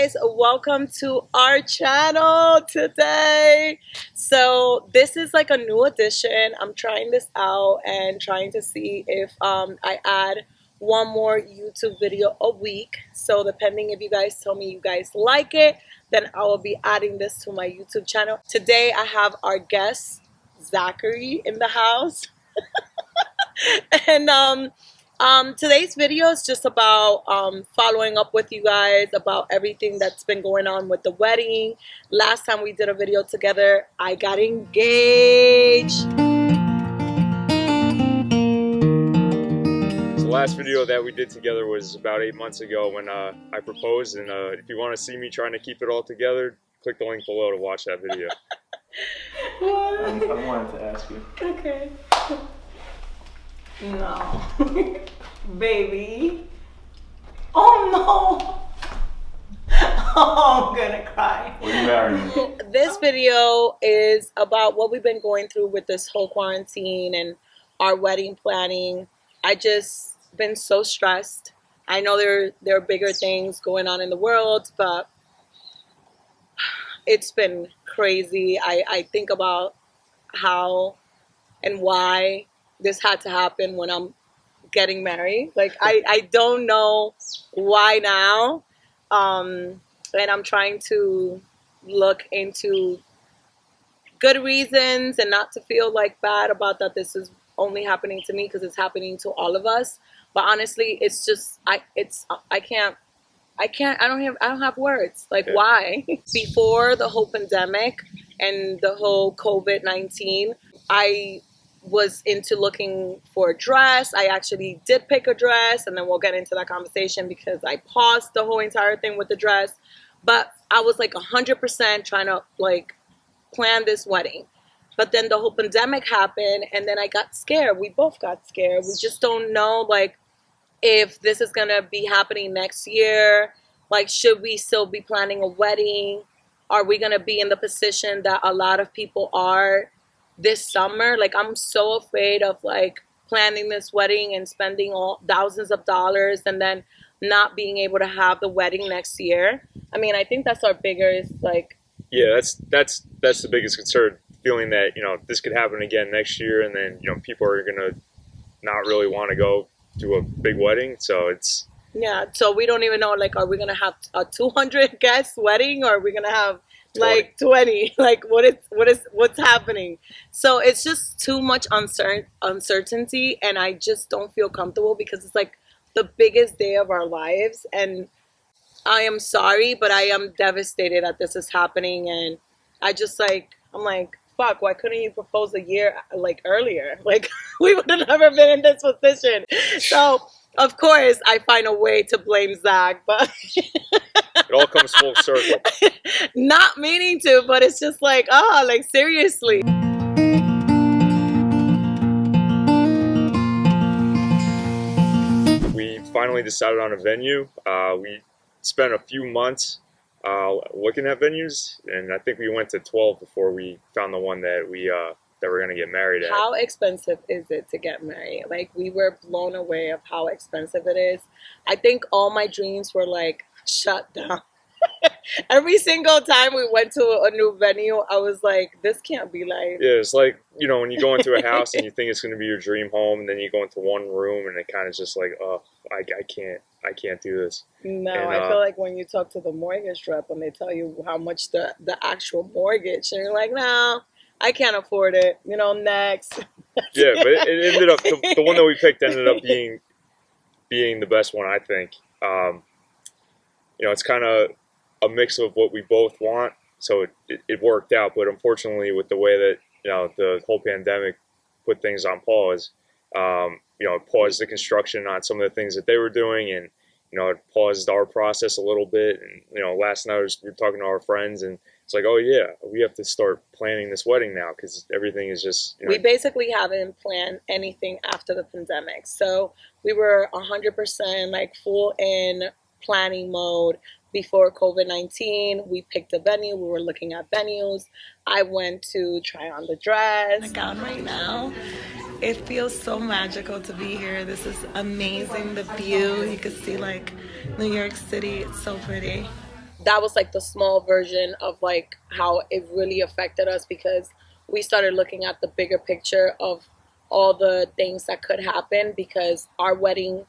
guys, welcome to our channel today. So this is like a new addition. I'm trying this out and trying to see if I add one more YouTube video a week. So depending if you guys tell me you guys like it, then I will be adding this to my YouTube channel. Today I have our guest Zachary in the house. And today's video is just about following up with you guys about everything that's been going on with the wedding. Last time we did a video together, I got engaged. The last video that we did together was about 8 months ago when I proposed, and if you want to see me trying to keep it all together, click the link below to watch that video. I wanted to ask you. Okay. No. Baby. Oh no. Oh, I'm gonna cry. Will you marry me? This video is about what we've been going through with this whole quarantine and our wedding planning. I just been so stressed. I know there are bigger things going on in the world, but it's been crazy. I think about how and why this had to happen when I'm getting married. Like I don't know why now. And I'm trying to look into good reasons and not to feel like bad about that this is only happening to me, because it's happening to all of us. But honestly, it's just I don't have words. Like, why? Before the whole pandemic and the whole COVID-19, I was into looking for a dress. I actually did pick a dress, and then we'll get into that conversation because I paused the whole entire thing with the dress. But I was like 100% trying to like plan this wedding. But then the whole pandemic happened, and then I got scared. We both got scared. We just don't know like if this is gonna be happening next year. Like, should we still be planning a wedding? Are we gonna be in the position that a lot of people are this summer? Like, I'm so afraid of like planning this wedding and spending thousands of dollars and then not being able to have the wedding next year. I mean, I think that's our biggest like. Yeah, that's the biggest concern. Feeling that this could happen again next year, and then people are gonna not really want to go to a big wedding. So it's so we don't even know, like, are we gonna have a 200 guest wedding, or are we gonna have like 20? Like, what's happening? So it's just too much uncertainty, and I just don't feel comfortable because it's like the biggest day of our lives, and I am sorry, but I am devastated that this is happening. And I just I'm like, fuck, why couldn't you propose a year like earlier? Like, we would have never been in this position. So of course I find a way to blame Zach, but it all comes full circle. Not meaning to, but it's just like, like, seriously. We finally decided on a venue. We spent a few months looking at venues, and I think we went to 12 before we found the one that we're gonna get married at. How expensive is it to get married? Like, we were blown away of how expensive it is. I think all my dreams were like shut down. Every single time we went to a new venue, I was like, this can't be life. Yeah, it's like, when you go into a house and you think it's gonna be your dream home, and then you go into one room and it kind of just like, oh, I can't do this. No, and, I feel like when you talk to the mortgage rep and they tell you how much the actual mortgage, and you're like, no, I can't afford it. Next. Yeah, but it ended up, the one that we picked ended up being the best one, I think. It's kind of a mix of what we both want, so it worked out. But unfortunately, with the way that the whole pandemic put things on pause, it paused the construction on some of the things that they were doing, and it paused our process a little bit. And last night we were talking to our friends, and it's like, oh yeah, we have to start planning this wedding now because everything is just. We basically haven't planned anything after the pandemic, so we were 100% like full in planning mode. Before COVID-19, we picked a venue. We were looking at venues. I went to try on the dress. The gown right now. It feels so magical to be here. This is amazing. The view, you can see like New York City. It's so pretty. that was like the small version of like how it really affected us, because we started looking at the bigger picture of all the things that could happen, because our wedding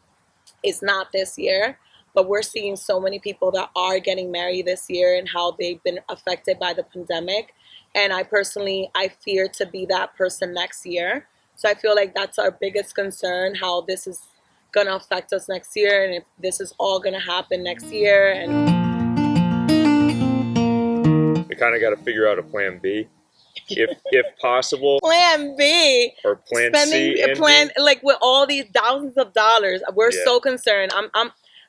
is not this year, but we're seeing so many people that are getting married this year and how they've been affected by the pandemic. And I fear to be that person next year. So I feel like that's our biggest concern, how this is going to affect us next year, and if this is all going to happen next year. And we kind of got to figure out a plan B, if possible. Plan B, or plan spending C and plan B. like with all these thousands of dollars. We're Yeah. so concerned.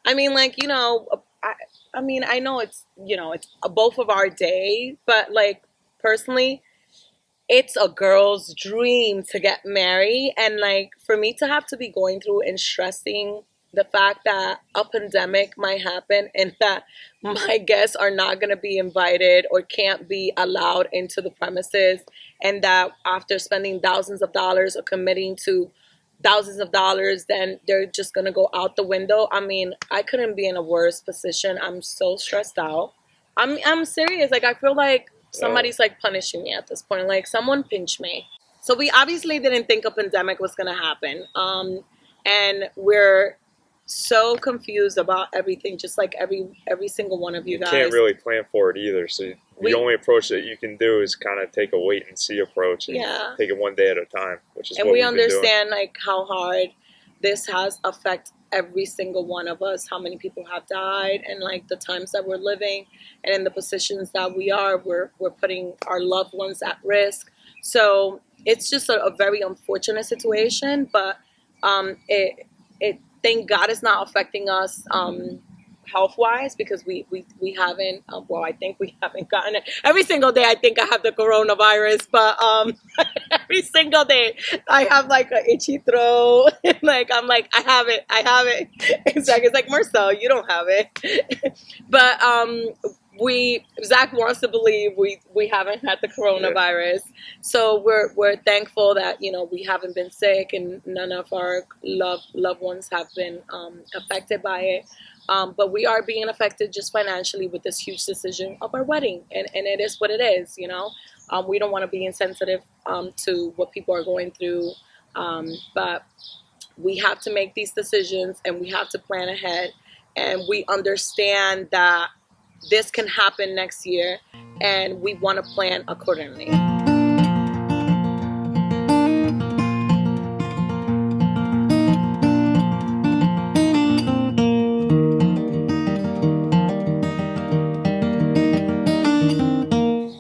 I mean, like, you know, I mean, I know it's, you know, it's both of our day, but like personally, it's a girl's dream to get married. And like for me to have to be going through and stressing the fact that a pandemic might happen and that my guests are not going to be invited or can't be allowed into the premises, and that after spending thousands of dollars or committing to thousands of dollars, then they're just going to go out the window. I mean, I couldn't be in a worse position. I'm so stressed out. I'm serious. Like, I feel like somebody's like punishing me at this point. Like, someone pinch me. So we obviously didn't think a pandemic was going to happen. And we're so confused about everything, just like every single one of you guys. Can't really plan for it either. So the only approach that you can do is kind of take a wait and see approach, and take it one day at a time, which is and what we we've been understand like how hard this has affected every single one of us, how many people have died, and like the times that we're living, and in the positions that we're putting our loved ones at risk. So it's just a very unfortunate situation, but it thank God it's not affecting us health-wise, because we haven't, well, I think we haven't gotten it. Every single day I think I have the coronavirus, but every single day I have like an itchy throat. Like, I'm like, I have it. It's like, Marcel, you don't have it. But Zach wants to believe we haven't had the coronavirus. So we're thankful that, you know, we haven't been sick and none of our loved ones have been affected by it. But we are being affected just financially with this huge decision of our wedding, and it is what it is, you know. We don't want to be insensitive to what people are going through, but we have to make these decisions and we have to plan ahead, and we understand that this can happen next year, and we want to plan accordingly.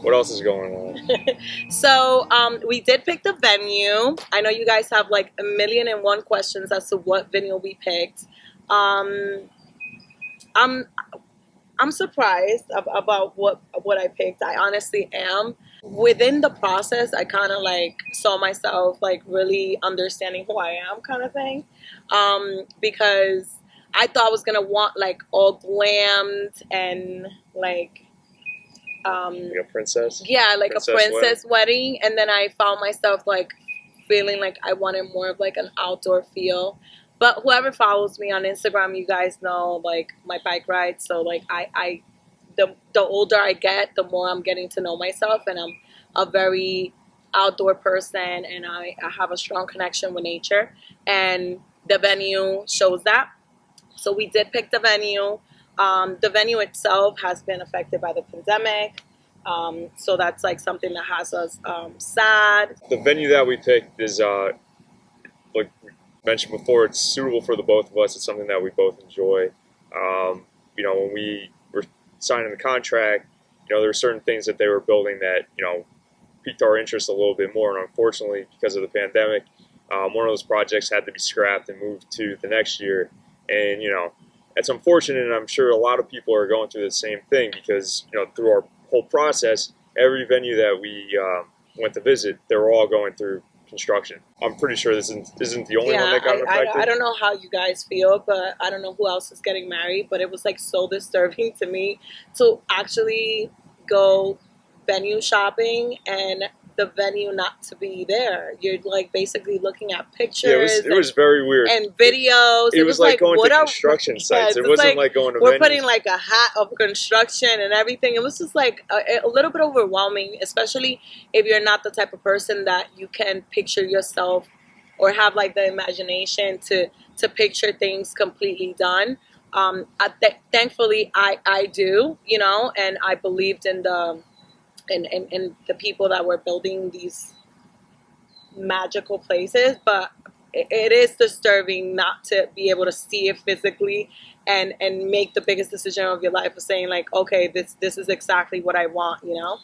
What else is going on? So we did pick the venue. I know you guys have like 1,000,001 questions as to what venue we picked. I'm surprised about what I picked. I honestly am. Within the process, I kind of like saw myself like really understanding who I am, kind of thing, because I thought I was gonna want like all glammed and like a princess? Yeah, like a princess wedding. And then I found myself like feeling like I wanted more of like an outdoor feel. But whoever follows me on Instagram, you guys know like my bike rides. So like the older I get, the more I'm getting to know myself, and I'm a very outdoor person, and I have a strong connection with nature, and the venue shows that. So we did pick the venue. The venue itself has been affected by the pandemic. So that's like something that has us sad. The venue that we picked is, like mentioned before, it's suitable for the both of us. It's something that we both enjoy. You know, when we were signing the contract, you know, there were certain things that they were building that, you know, piqued our interest a little bit more. And unfortunately, because of the pandemic, one of those projects had to be scrapped and moved to the next year. And, you know, it's unfortunate, and I'm sure a lot of people are going through the same thing, because, you know, through our whole process, every venue that we went to visit, they were all going through construction. I'm pretty sure this isn't the only one that got affected. I don't know how you guys feel, but I don't know who else is getting married, but it was like so disturbing to me to actually go venue shopping and the venue not to be there. You're like basically looking at pictures. Yeah, it was very weird. And videos. It was like going to construction sites. It wasn't like going to we're venues. putting like a hat of construction and everything. It was just like a little bit overwhelming, especially if you're not the type of person that you can picture yourself or have like the imagination to picture things completely done. Thankfully, I do, you know, and I believed in the the people that were building these magical places, but it is disturbing not to be able to see it physically and make the biggest decision of your life of saying like, okay, this is exactly what I want, you know.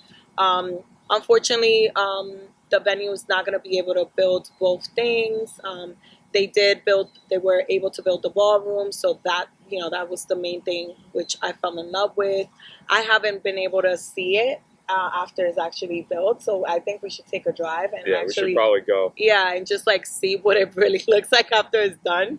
Unfortunately, the venue is not going to be able to build both things. They were able to build the ballroom, so that, you know, that was the main thing which I fell in love with. I haven't been able to see it after it's actually built, so I think we should take a drive and we should probably go. Yeah, and just like see what it really looks like after it's done.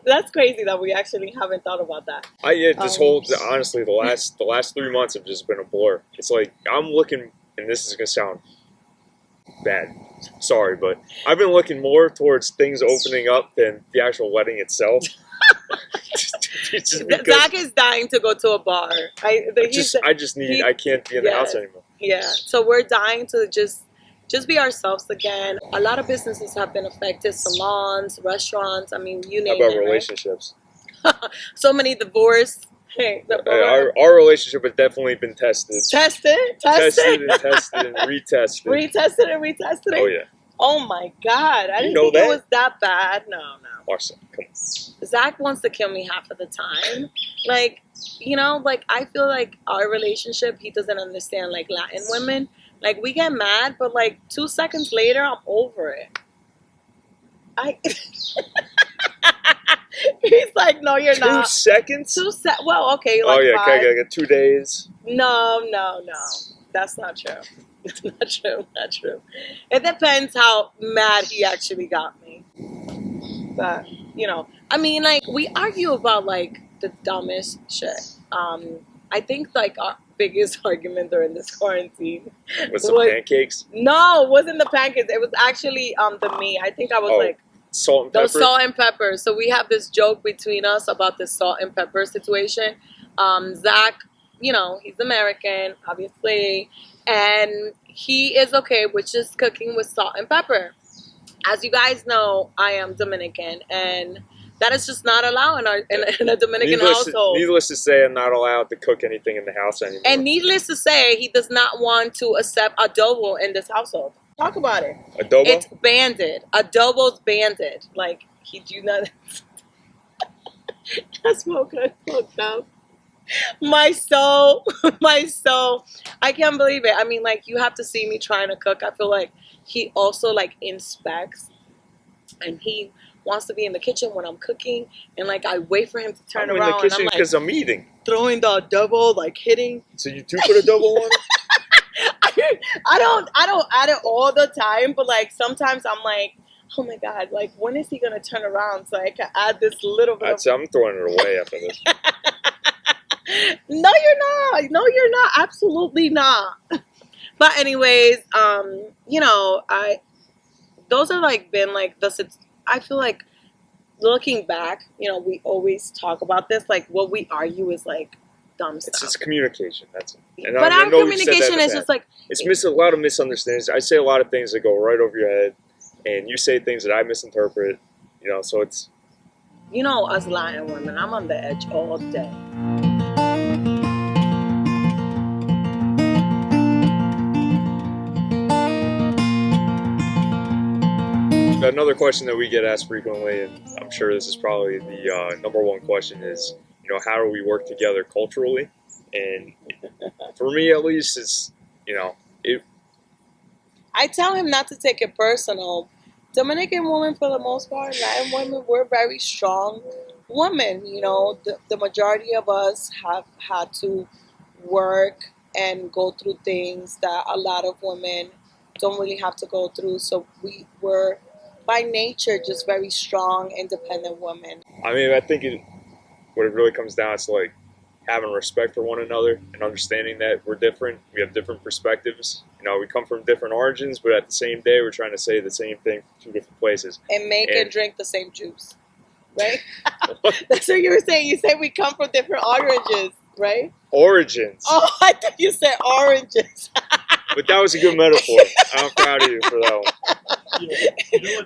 That's crazy that we actually haven't thought about that. Honestly, the last 3 months have just been a blur. It's like I'm looking, and this is gonna sound bad, sorry, but I've been looking more towards things opening up than the actual wedding itself. Zach is dying to go to a bar. I can't be in the house anymore. Yeah, so we're dying to just be ourselves again. A lot of businesses have been affected, salons, restaurants, I mean, you name it. How about relationships? Right? So many divorce. Hey, our relationship has definitely been tested. Tested and retested. Oh yeah. Oh my God! I didn't think it was that bad. No. Marcel, come on. Zach wants to kill me half of the time. Like, you know, like I feel like our relationship, he doesn't understand like Latin women. Like we get mad, but like 2 seconds later, I'm over it. He's like, no, you're not. 2 seconds? Well, okay. Like okay, 2 days. No. That's not true. It's not true. It depends how mad he actually got me. But, you know, I mean, like, we argue about, like, the dumbest shit. I think, like, our biggest argument during this quarantine was some pancakes? No, it wasn't the pancakes. It was actually the meat. I think I was like, salt and pepper? Those salt and pepper. So we have this joke between us about this salt and pepper situation. Zach, you know, he's American, obviously, and he is okay with just cooking with salt and pepper. As you guys know, I am Dominican, and that is just not allowed in a Dominican household. Needless to say, I'm not allowed to cook anything in the house anymore. And needless to say, he does not want to accept adobo in this household. Talk about it. Adobo? It's banded. Adobo's banded. Like, he do not... That's smoke up. My soul. I can't believe it. I mean, like, you have to see me trying to cook. I feel like he also, like, inspects, and he wants to be in the kitchen when I'm cooking, and, like, I wait for him to turn around, I'm in the kitchen because I'm eating. Throwing the adobo, like, hitting. So you do put adobo on it? I don't add it all the time, but, like, sometimes I'm like, oh my God, like, when is he gonna turn around so I can add this little bit I'm throwing it away after this. No, you're not. Absolutely not. But anyways, you know, those are like been like I feel like looking back, you know, we always talk about this, like what we argue is like dumb stuff. It's communication, that's it. And but our communication is just like it's a lot of misunderstandings. I say a lot of things that go right over your head, and you say things that I misinterpret, you know, so it's, you know, us Latin women, I'm on the edge all day. Another question that we get asked frequently, and I'm sure this is probably the number one question, is, you know, how do we work together culturally? And for me, at least, it's, you know, I tell him not to take it personal. Dominican women, for the most part, Latin women, we're very strong women. You know, the majority of us have had to work and go through things that a lot of women don't really have to go through. So we were, by nature, just very strong, independent women. I mean, I think what it really comes down to, like, having respect for one another and understanding that we're different, we have different perspectives, we come from different origins, but at the same day, we're trying to say the same thing from two different places. And make and drink the same juice, right? That's what you were saying. You said we come from different oranges, right? Origins. Oh, I thought you said oranges. But that was a good metaphor. I'm proud of you for that one.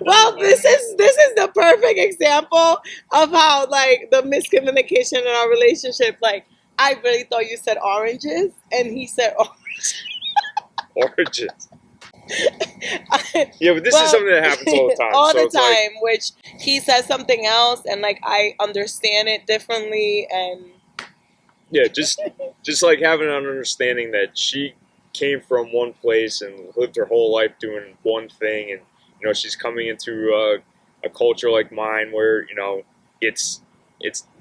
Well, this is the perfect example of how, like, the miscommunication in our relationship. Like, I really thought you said oranges, and he said orange. Origins. Yeah, but this is something that happens all the time. All the time, which he says something else, and like I understand it differently, and yeah, just like having an understanding that she came from one place and lived her whole life doing one thing, and she's coming into a culture like mine where it's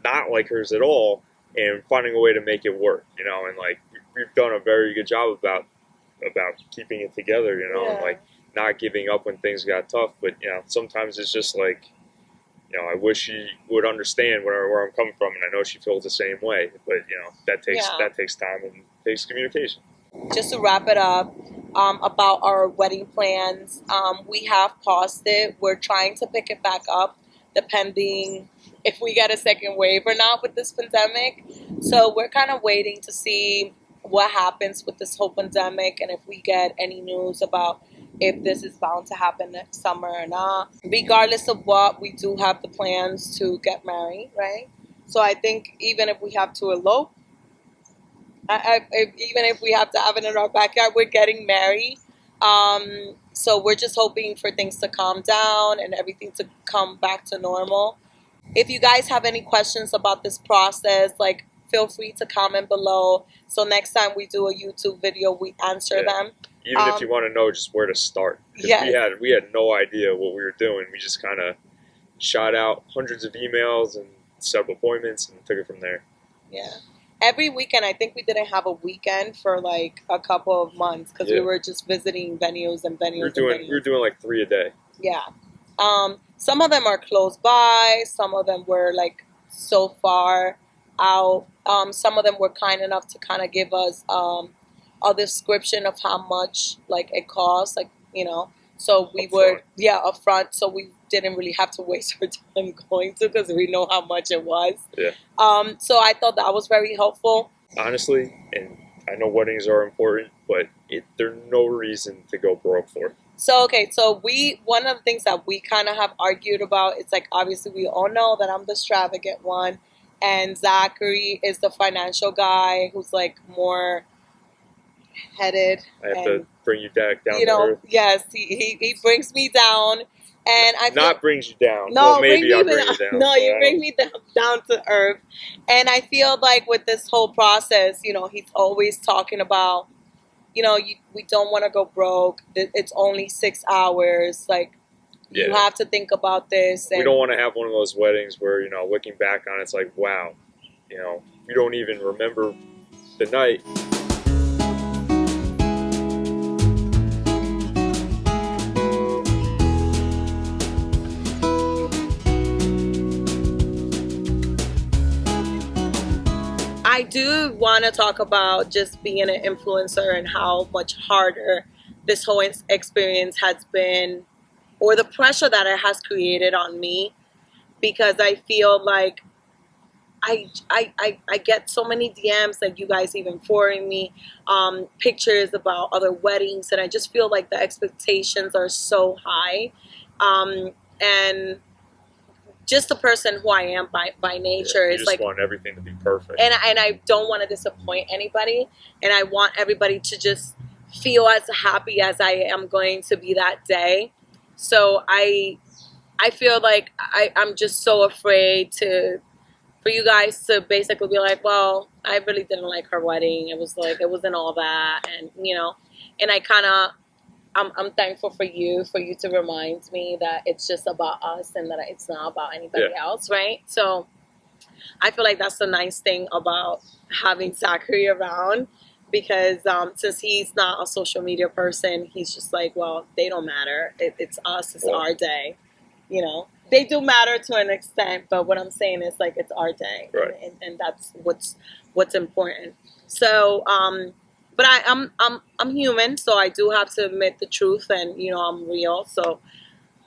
not like hers at all, and finding a way to make it work, and like we've done a very good job about keeping it together, yeah. and like not giving up when things got tough. But sometimes it's just like, I wish she would understand where I'm coming from, and I know she feels the same way. But that takes time and takes communication. Just to wrap it up, about our wedding plans, we have paused it. We're trying to pick it back up, depending if we get a second wave or not with this pandemic. So we're kind of waiting to see what happens with this whole pandemic, and if we get any news about if this is bound to happen next summer or not. Regardless of what, we do have the plans to get married, right? So I think even if we have to elope, even if we have to have it in our backyard, we're getting married. So we're just hoping for things to calm down and everything to come back to normal. If you guys have any questions about this process, like, feel free to comment below. So next time we do a YouTube video, we answer them. Even if you want to know just where to start. Yes. We had no idea what we were doing. We just kind of shot out hundreds of emails and set up appointments and took it from there. Yeah. Every weekend, I think we didn't have a weekend for like a couple of months because we were just visiting venues and venues. We were doing like 3 a day. Yeah. Some of them are close by. Some of them were like so far out. Some of them were kind enough to kind of give us a description of how much like it costs, like, so we would upfront, so we didn't really have to waste our time going to, because we know how much it was. So I thought that was very helpful, honestly. And I know weddings are important, but there's no reason to go broke for. So one of the things that we kind of have argued about, it's like, obviously we all know that I'm the extravagant one, and Zachary is the financial guy who's like more headed. I have to bring you back down to earth. Yes, he brings me down, and I feel, not brings you down. No, well, maybe I'll bring you down. No, you bring me down to earth, and I feel like with this whole process, he's always talking about, we don't want to go broke. It's only 6 hours, like. Yeah. You have to think about this. And we don't want to have one of those weddings where, looking back on it, it's like, wow, you don't even remember the night. I do want to talk about just being an influencer and how much harder this whole experience has been, or the pressure that it has created on me, because I feel like I get so many DMs, like you guys even forwarding me pictures about other weddings, and I just feel like the expectations are so high, and just the person who I am by nature is like, want everything to be perfect, and I don't want to disappoint anybody, and I want everybody to just feel as happy as I am going to be that day. So I feel like I'm just so afraid for you guys to basically be like, well, I really didn't like her wedding. It was like, it wasn't all that. And, and I'm thankful for you to remind me that it's just about us and that it's not about anybody else. Right. So I feel like that's the nice thing about having Zachary around, because since he's not a social media person, he's just like, well, they don't matter. It's us. It's our day. They do matter to an extent, but what I'm saying is, like, it's our day, right. and that's what's important. So but I'm human, so I do have to admit the truth, and I'm real. So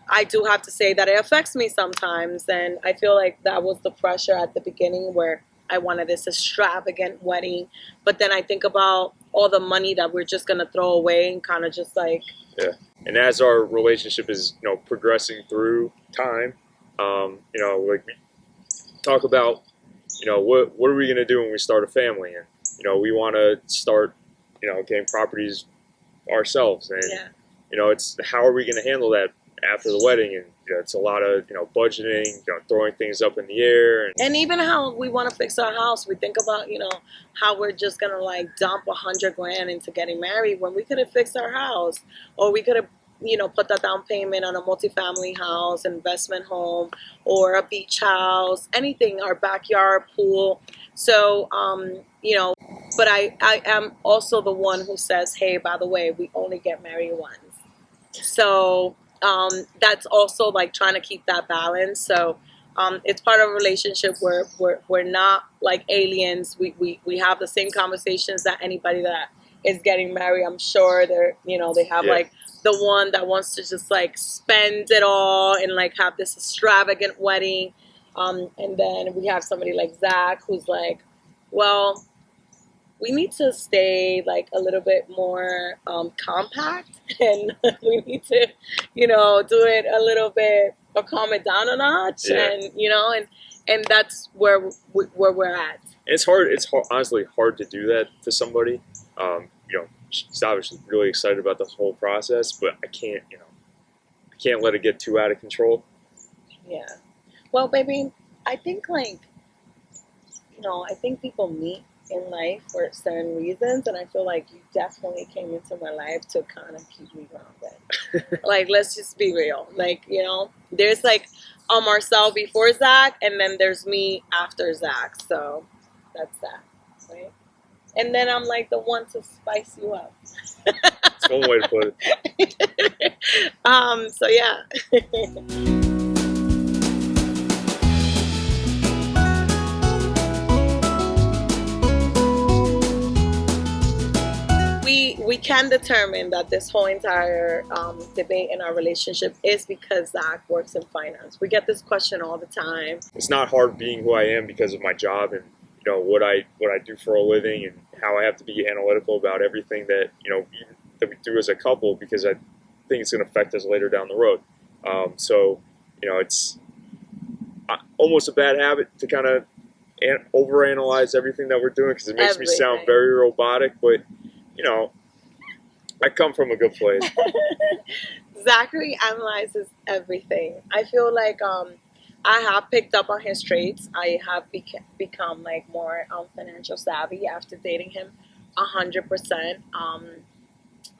I do have to say that it affects me sometimes, and I feel like that was the pressure at the beginning where I wanted this extravagant wedding, but then I think about all the money that we're just gonna throw away and kind of just like Yeah. And as our relationship is, progressing through time, like we talk about, what are we going to do when we start a family? And, we want to start, getting properties ourselves. And, yeah. It's how are we going to handle that after the wedding? And, it's a lot of, budgeting, throwing things up in the air. And even how we want to fix our house. We think about, how we're just going to like dump $100,000 into getting married when we could have fixed our house, or we could have, put that down payment on a multifamily house, investment home, or a beach house, anything, our backyard pool. So, but I am also the one who says, hey, by the way, we only get married once. So that's also like trying to keep that balance. So it's part of a relationship where we're not like aliens. We have the same conversations that anybody that is getting married. I'm sure they have like the one that wants to just like spend it all and like have this extravagant wedding. And then we have somebody like Zach who's like, well, we need to stay like a little bit more compact, and we need to, do it a little bit, or calm it down a notch, and that's where we're at. It's hard. It's honestly hard to do that to somebody. She's obviously really excited about this whole process, but I can't let it get too out of control. Yeah. Well, baby, I think like, I think people meet in life for certain reasons, and I feel like you definitely came into my life to kind of keep me grounded. Like, let's just be real. Like, there's like Marcel before Zach, and then there's me after Zach. So that's that, right? And then I'm like the one to spice you up. That's one way to put it. So yeah. We can determine that this whole entire debate in our relationship is because Zach works in finance. We get this question all the time. It's not hard being who I am because of my job and what I do for a living, and how I have to be analytical about everything that that we do as a couple, because I think it's going to affect us later down the road. So it's almost a bad habit to kind of overanalyze everything that we're doing, because it makes me sound very robotic, but I come from a good place. Zachary analyzes everything. I feel like I have picked up on his traits. I have become like more financial savvy after dating him 100%.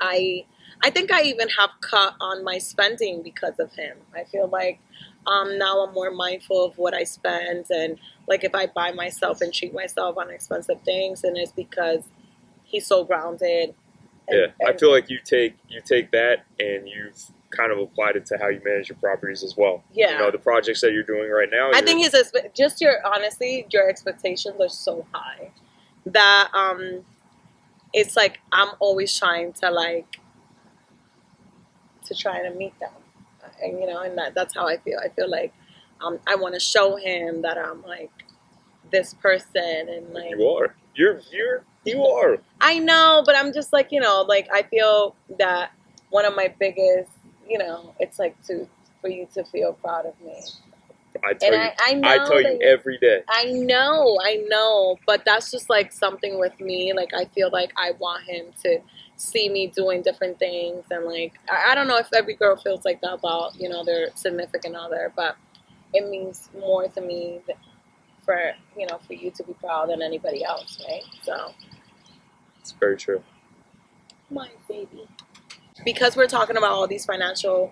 I think I even have cut on my spending because of him. I feel like now I'm more mindful of what I spend, and like if I buy myself and treat myself on expensive things, and it's because he's so grounded. And I feel like you take that and you've kind of applied it to how you manage your properties as well. Yeah. The projects that you're doing right now. I think your expectations are so high that it's like I'm always trying to try to meet them, and that's how I feel. I feel like I want to show him that I'm like this person, and like you are. You are. I know, but I'm just like, like I feel that one of my biggest, it's like for you to feel proud of me. I tell you every day. I know, but that's just like something with me. Like I feel like I want him to see me doing different things, and like I don't know if every girl feels like that about their significant other, but it means more to me for you to be proud than anybody else, right? So it's very true. My baby. Because we're talking about all these financial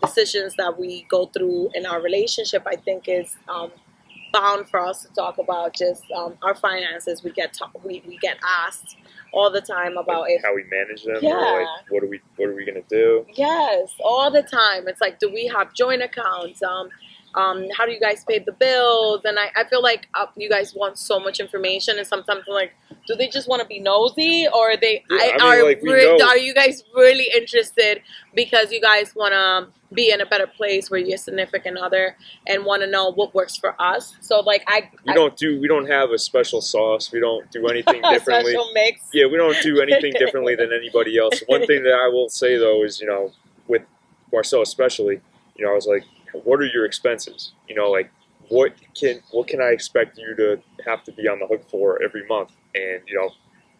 decisions that we go through in our relationship, I think is bound for us to talk about just our finances. We get asked all the time about how we manage them. Yeah. Or like what are we gonna do? Yes, all the time. It's like, do we have joint accounts? how do you guys pay the bills? And I feel like you guys want so much information, and sometimes I'm like, do they just want to be nosy, or are they are you guys really interested because you guys want to be in a better place where your significant other and want to know what works for us? So like we don't have a special sauce. We don't do anything differently. Special mix. Yeah, we don't do anything differently than anybody else. One thing that I will say though is, with Marcel especially, I was like, what are your expenses? Like what can I expect you to have to be on the hook for every month? And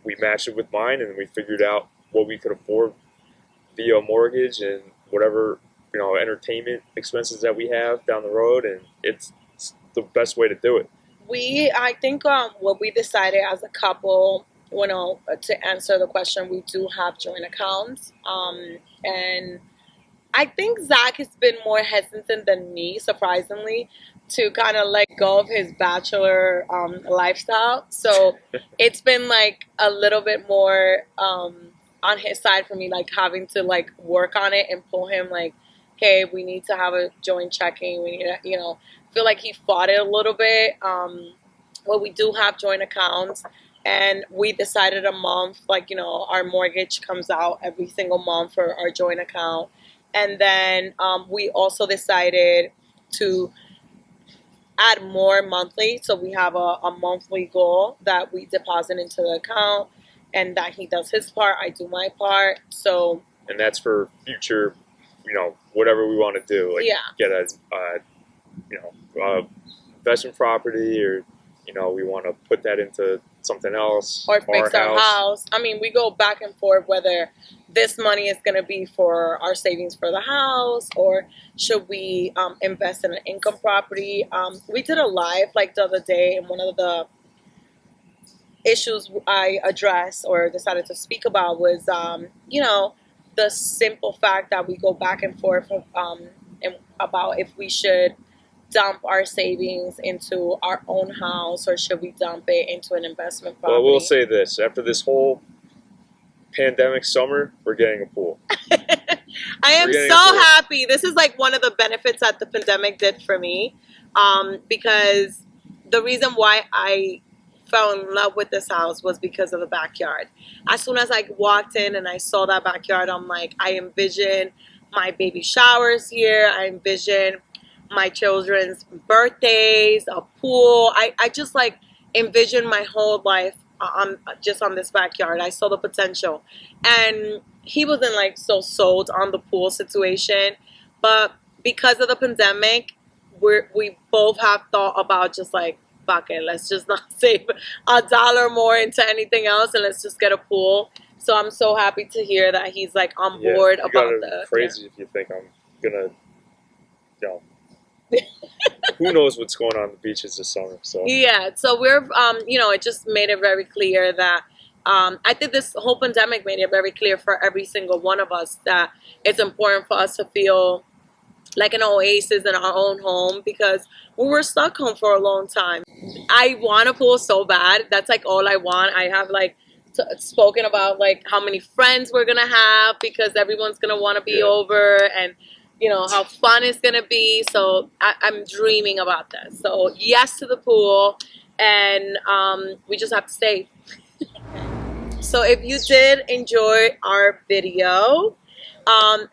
we matched it with mine, and we figured out what we could afford via mortgage and whatever entertainment expenses that we have down the road, and it's the best way to do it. I think what we decided as a couple, to answer the question, we do have joint accounts, and I think Zach has been more hesitant than me, surprisingly, to kind of let go of his bachelor lifestyle. So it's been like a little bit more on his side for me, like having to like work on it and pull him like, hey, we need to have a joint checking. We need to, feel like he fought it a little bit. Well, we do have joint accounts, and we decided a month, like, our mortgage comes out every single month for our joint account. And then we also decided to add more monthly. So we have a monthly goal that we deposit into the account, and that he does his part, I do my part. So, and that's for future, whatever we want to do, like get a investment property, or we want to put that into something else, or fix our house. I mean, we go back and forth whether this money is going to be for our savings for the house, or should we invest in an income property. We did a live like the other day, and one of the issues I addressed or decided to speak about was the simple fact that we go back and forth about if we should dump our savings into our own house, or should we dump it into an investment property. Well, we'll say this: after this whole pandemic summer, we're getting a pool. I am so happy. This is like one of the benefits that the pandemic did for me, because the reason why I fell in love with this house was because of the backyard. As soon as I walked in and I saw that backyard, I'm like, I envision my baby showers here. I envision my children's birthdays, a pool. I just like envisioned my whole life on this backyard. I saw the potential, and he wasn't like so sold on the pool situation, but because of the pandemic, we both have thought about just like, fuck it, let's just not save $1 more into anything else, and let's just get a pool. So I'm so happy to hear that he's like on board about the. Crazy if you think I'm gonna, who knows what's going on the beaches this summer. So yeah, so we're it just made it very clear that I think this whole pandemic made it very clear for every single one of us that it's important for us to feel like an oasis in our own home, because we were stuck home for a long time. I want a pool so bad. That's like all I want. I have like spoken about like how many friends we're gonna have, because everyone's gonna want to be over, and how fun it's gonna be. So I'm dreaming about that. So yes to the pool, and we just have to save. So if you did enjoy our video,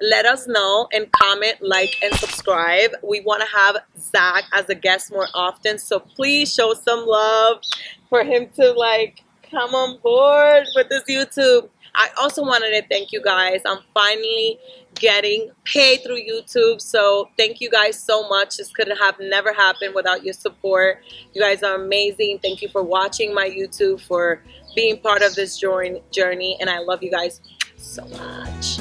let us know and comment, like, and subscribe. We want to have Zach as a guest more often, so please show some love for him to like come on board with this YouTube. I also wanted to thank you guys. I'm finally getting paid through YouTube, so thank you guys so much. This could have never happened without your support. You guys are amazing. Thank you for watching my YouTube, for being part of this journey, and I love you guys so much.